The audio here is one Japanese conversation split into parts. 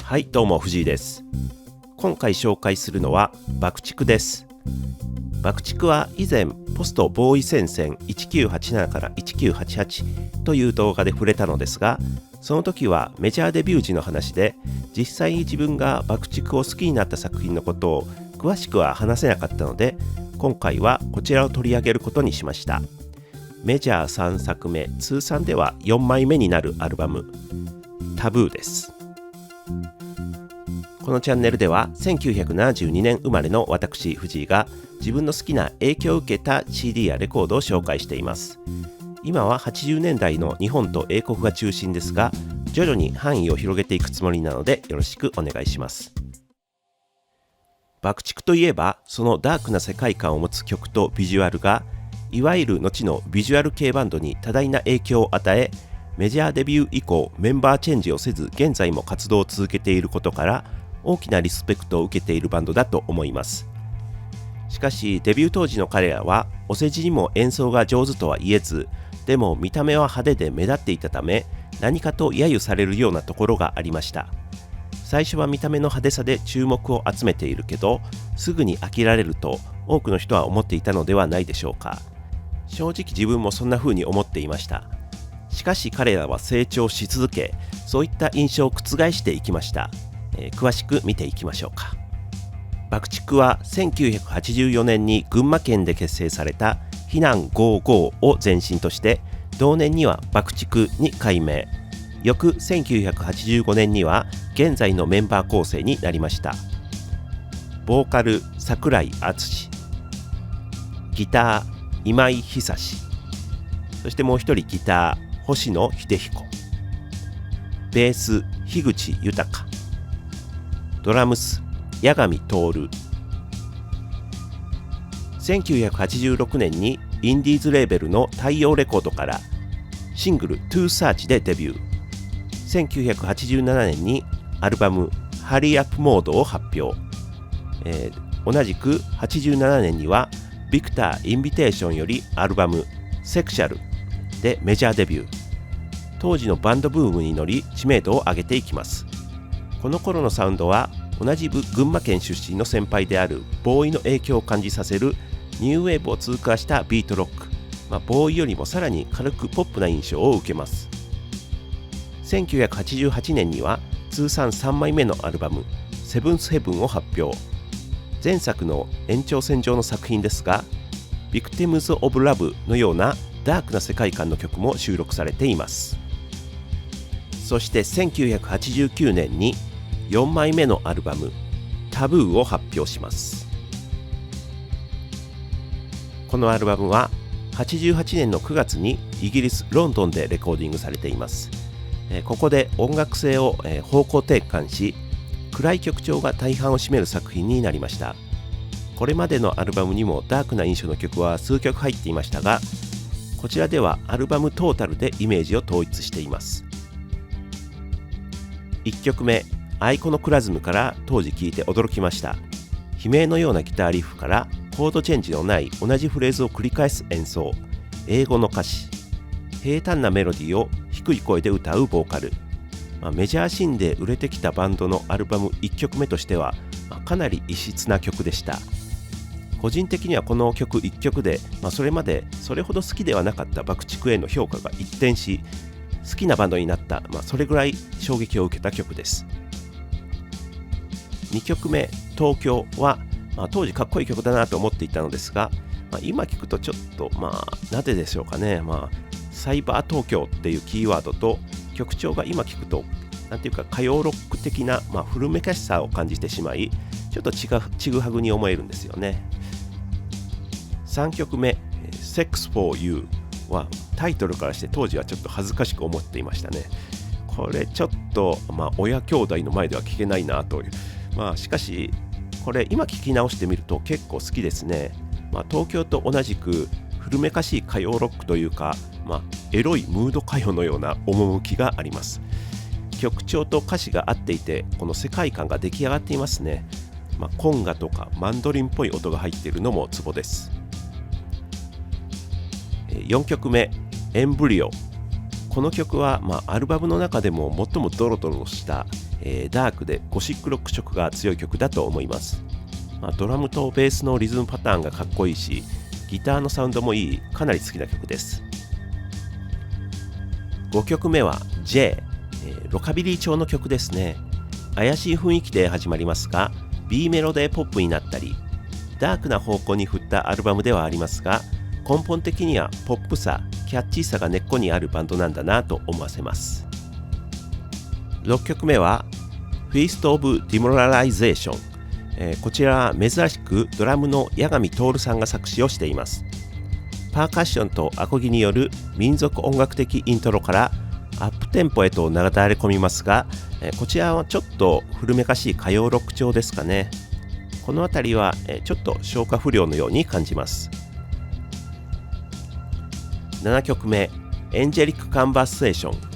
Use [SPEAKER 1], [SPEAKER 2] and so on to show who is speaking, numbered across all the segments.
[SPEAKER 1] はい、どうも藤井です。今回紹介するのは爆竹です。爆竹は以前ポストボーイ戦線1987から1988という動画で触れたのですが、その時はメジャーデビュー時の話で、実際に自分が爆竹を好きになった作品のことを詳しくは話せなかったので、今回はこちらを取り上げることにしました。メジャー3作目、通算では4枚目になるアルバムタブーです。このチャンネルでは1972年生まれの私藤井が自分の好きな影響を受けた CD やレコードを紹介しています。今は80年代の日本と英国が中心ですが、徐々に範囲を広げていくつもりなのでよろしくお願いします。爆竹といえば、そのダークな世界観を持つ曲とビジュアルがいわゆる後のビジュアル系バンドに多大な影響を与え、メジャーデビュー以降メンバーチェンジをせず現在も活動を続けていることから大きなリスペクトを受けているバンドだと思います。しかしデビュー当時の彼らはお世辞にも演奏が上手とは言えず、でも見た目は派手で目立っていたため何かと揶揄されるようなところがありました。最初は見た目の派手さで注目を集めているけど、すぐに飽きられると多くの人は思っていたのではないでしょうか。正直自分もそんな風に思っていました。しかし彼らは成長し続け、そういった印象を覆していきました。詳しく見ていきましょうか。爆竹は1984年に群馬県で結成された避難55を前身として、同年には爆竹に改名、翌1985年には現在のメンバー構成になりました。ボーカル櫻井敦、ギター今井久志、そしてもう一人ギター星野秀彦、ベース樋口豊、ドラムス八神徹。1986年にインディーズレーベルの太陽レコードからシングル To Search でデビュー。1987年にアルバム Hurry Up Mode を発表。同じく87年にはビクター・インビテーションよりアルバム Sexual でメジャーデビュー。当時のバンドブームに乗り知名度を上げていきます。この頃のサウンドは同じ群馬県出身の先輩であるボーイの影響を感じさせるニューウェーブを通過したビートロック、ボーイよりもさらに軽くポップな印象を受けます。1988年には通算3枚目のアルバムセブンスヘブンを発表。前作の延長線上の作品ですが、Victims of Love のようなダークな世界観の曲も収録されています。そして1989年に4枚目のアルバムタブーを発表します。このアルバムは88年の9月にイギリス・ロンドンでレコーディングされています。ここで音楽性を方向転換し、暗い曲調が大半を占める作品になりました。これまでのアルバムにもダークな印象の曲は数曲入っていましたが、こちらではアルバムトータルでイメージを統一しています。1曲目アイコノクラズムから当時聴いて驚きました。悲鳴のようなギターリフからコードチェンジのない同じフレーズを繰り返す演奏、英語の歌詞、平坦なメロディーを低い声で歌うボーカル。メジャーシーンで売れてきたバンドのアルバム1曲目としては、かなり異質な曲でした。個人的にはこの曲1曲で、それまでそれほど好きではなかった爆竹への評価が一転し、好きなバンドになった、それぐらい衝撃を受けた曲です。2曲目東京は、当時かっこいい曲だなと思っていたのですが、今聞くとちょっとなぜでしょうかね。サイバー東京っていうキーワードと曲調が今聞くとなんていうか歌謡ロック的な、古めかしさを感じてしまい、ちょっとちぐはぐに思えるんですよね。3曲目 Sex for You はタイトルからして当時はちょっと恥ずかしく思っていましたね。これちょっと、親兄弟の前では聞けないなという。しかしこれ今聞き直してみると結構好きですね。東京と同じく古めかしい歌謡ロックというか、エロいムード歌謡のような趣があります。曲調と歌詞が合っていて、この世界観が出来上がっていますね。コンガとかマンドリンっぽい音が入っているのもツボです。4曲目エンブリオ。この曲は、アルバムの中でも最もドロドロしたダークでゴシックロック色が強い曲だと思います。ドラムとベースのリズムパターンがかっこいいし、ギターのサウンドもいい、かなり好きな曲です。5曲目は J、ロカビリー調の曲ですね。怪しい雰囲気で始まりますが、B メロでポップになったり、ダークな方向に振ったアルバムではありますが、根本的にはポップさ、キャッチーさが根っこにあるバンドなんだなと思わせます。6曲目は Feast of Demoralization、こちらは珍しくドラムの八神徹さんが作詞をしています。パーカッションとアコギによる民族音楽的イントロからアップテンポへと流れ込みますが、こちらはちょっと古めかしい歌謡ロック調ですかね。この辺りはちょっと消化不良のように感じます。7曲目、エンジェリックカンバーセーション。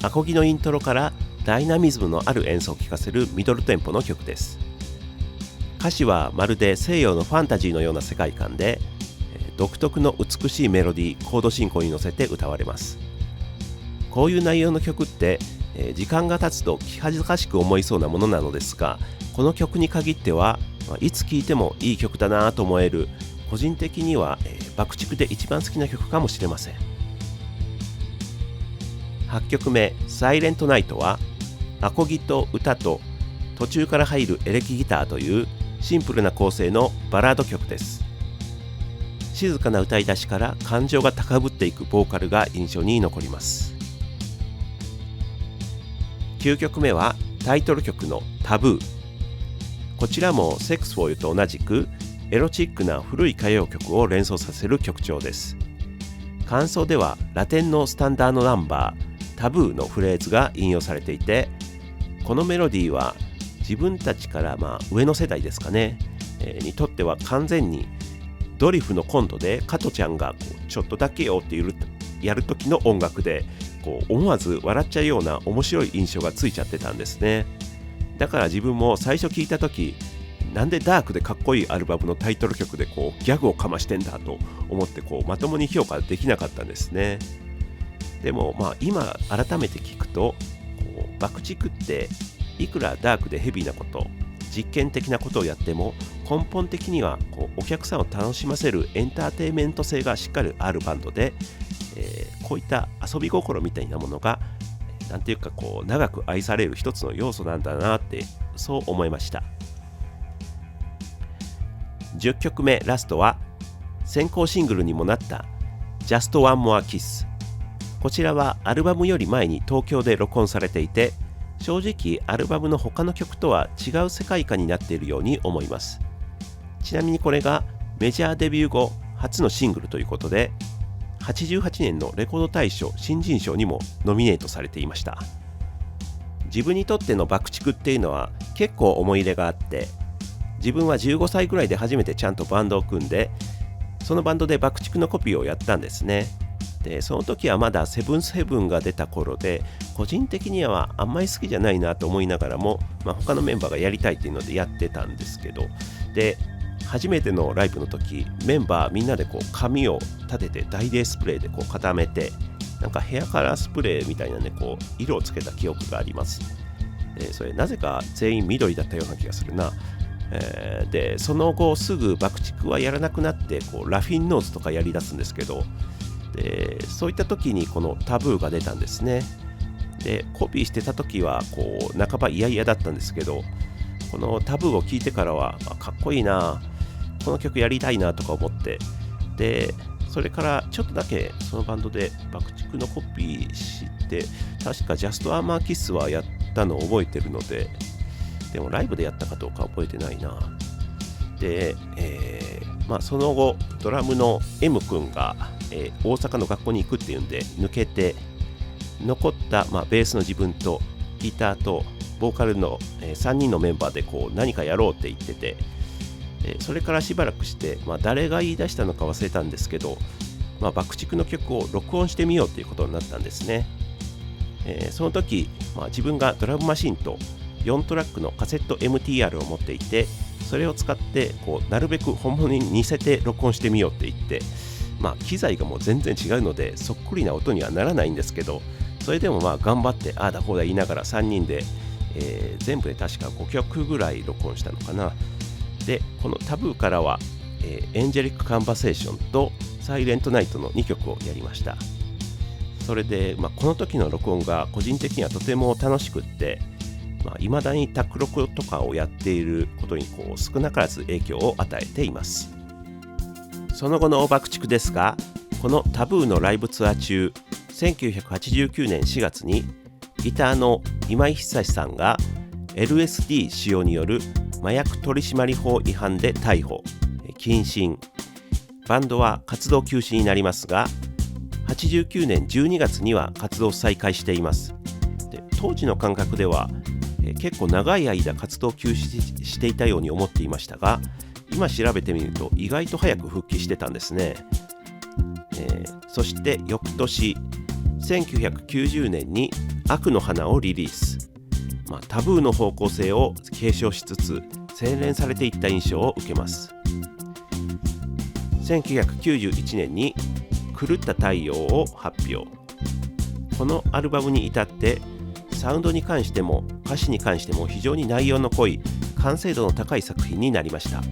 [SPEAKER 1] アコギのイントロからダイナミズムのある演奏を聴かせるミドルテンポの曲です。歌詞はまるで西洋のファンタジーのような世界観で、独特の美しいメロディー、コード進行に乗せて歌われます。こういう内容の曲って、時間が経つと気恥ずかしく思いそうなものなのですが、この曲に限ってはいつ聴いてもいい曲だなと思える、個人的には、爆竹で一番好きな曲かもしれません。8曲目、サイレントナイトはアコギと歌と途中から入るエレキギターというシンプルな構成のバラード曲です。静かな歌い出しから感情が高ぶっていくボーカルが印象に残ります。9曲目はタイトル曲のタブー。こちらもセックスフォーユと同じくエロチックな古い歌謡曲を連想させる曲調です。感想ではラテンのスタンダードナンバータブーのフレーズが引用されていて、このメロディーは自分たちから上の世代ですかね、にとっては完全にドリフのコントで加トちゃんがちょっとだけよってやる時の音楽で思わず笑っちゃうような面白い印象がついちゃってたんですね。だから自分も最初聞いた時、なんでダークでかっこいいアルバムのタイトル曲でギャグをかましてんだと思ってまともに評価できなかったんですね。でも今改めて聞くと爆竹っていくらダークでヘビーなこと、実験的なことをやっても根本的にはお客さんを楽しませるエンターテインメント性がしっかりあるバンドで、こういった遊び心みたいなものがなんていうか長く愛される一つの要素なんだなってそう思いました。10曲目ラストは先行シングルにもなった Just One More Kiss。 こちらはアルバムより前に東京で録音されていて、正直アルバムの他の曲とは違う世界観になっているように思います。ちなみにこれがメジャーデビュー後初のシングルということで、88年のレコード大賞新人賞にもノミネートされていました。自分にとっての爆竹っていうのは結構思い入れがあって、自分は15歳ぐらいで初めてちゃんとバンドを組んで、そのバンドで爆竹のコピーをやったんですね。でその時はまだセブンスヘブンが出た頃で、個人的にはあんまり好きじゃないなと思いながらも、他のメンバーがやりたいっていうのでやってたんですけど、で初めてのライブの時、メンバーみんなで髪を立ててダイデースプレーで固めて、なんかヘアカラースプレーみたいなね色をつけた記憶があります。それなぜか全員緑だったような気がするな。でその後すぐ爆竹はやらなくなってラフィンノーズとかやりだすんですけど、でそういった時にこのタブーが出たんですね。でコピーしてた時は半ば嫌々だったんですけど、このタブーを聞いてからはかっこいいな、この曲やりたいなとか思って、でそれからちょっとだけそのバンドで爆竹のコピーして、確かジャストアーマーキスはやったのを覚えてるので、でもライブでやったかどうか覚えてないな。で、その後ドラムの M 君が、大阪の学校に行くっていうんで抜けて、残った、ベースの自分とギターとボーカルの、3人のメンバーで何かやろうって言ってて、それからしばらくして、誰が言い出したのか忘れたんですけど、爆竹の曲を録音してみようということになったんですね。その時、自分がドラムマシンと4トラックのカセット MTR を持っていて、それを使ってなるべく本物に似せて録音してみようって言って、機材がもう全然違うのでそっくりな音にはならないんですけど、それでも頑張ってああだこうだ言いながら3人で全部で確か5曲ぐらい録音したのかな。でこのタブーからは、エンジェリック・カンバセーションとサイレント・ナイトの2曲をやりました。それで、この時の録音が個人的にはとても楽しくって、未だに卓録とかをやっていることに少なからず影響を与えています。その後の爆竹ですが、このタブーのライブツアー中、1989年4月にギターの今井久志さんが LSD 使用による麻薬取締法違反で逮捕・謹慎。バンドは活動休止になりますが、89年12月には活動を再開しています。で当時の感覚では、結構長い間活動休止していたように思っていましたが、今調べてみると意外と早く復帰してたんですね。そして翌年1990年に悪の花をリリース。タブーの方向性を継承しつつ洗練されていった印象を受けます。1991年に狂った太陽を発表。このアルバムに至ってサウンドに関しても歌詞に関しても非常に内容の濃い完成度の高い作品になりました。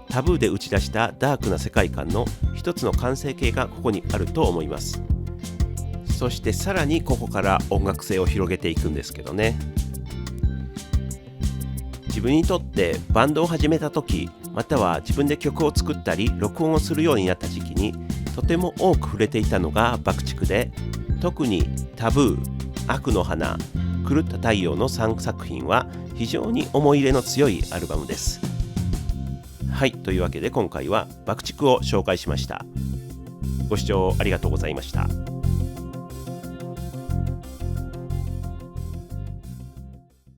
[SPEAKER 1] タブーで打ち出したダークな世界観の一つの完成形がここにあると思います。そしてさらにここから音楽性を広げていくんですけどね。自分にとってバンドを始めた時、または自分で曲を作ったり録音をするようになった時期にとても多く触れていたのが爆竹で、特にタブー、悪の花、狂った太陽の3作品は非常に思い入れの強いアルバムです。はい、というわけで今回は爆竹を紹介しました。ご視聴ありがとうございました。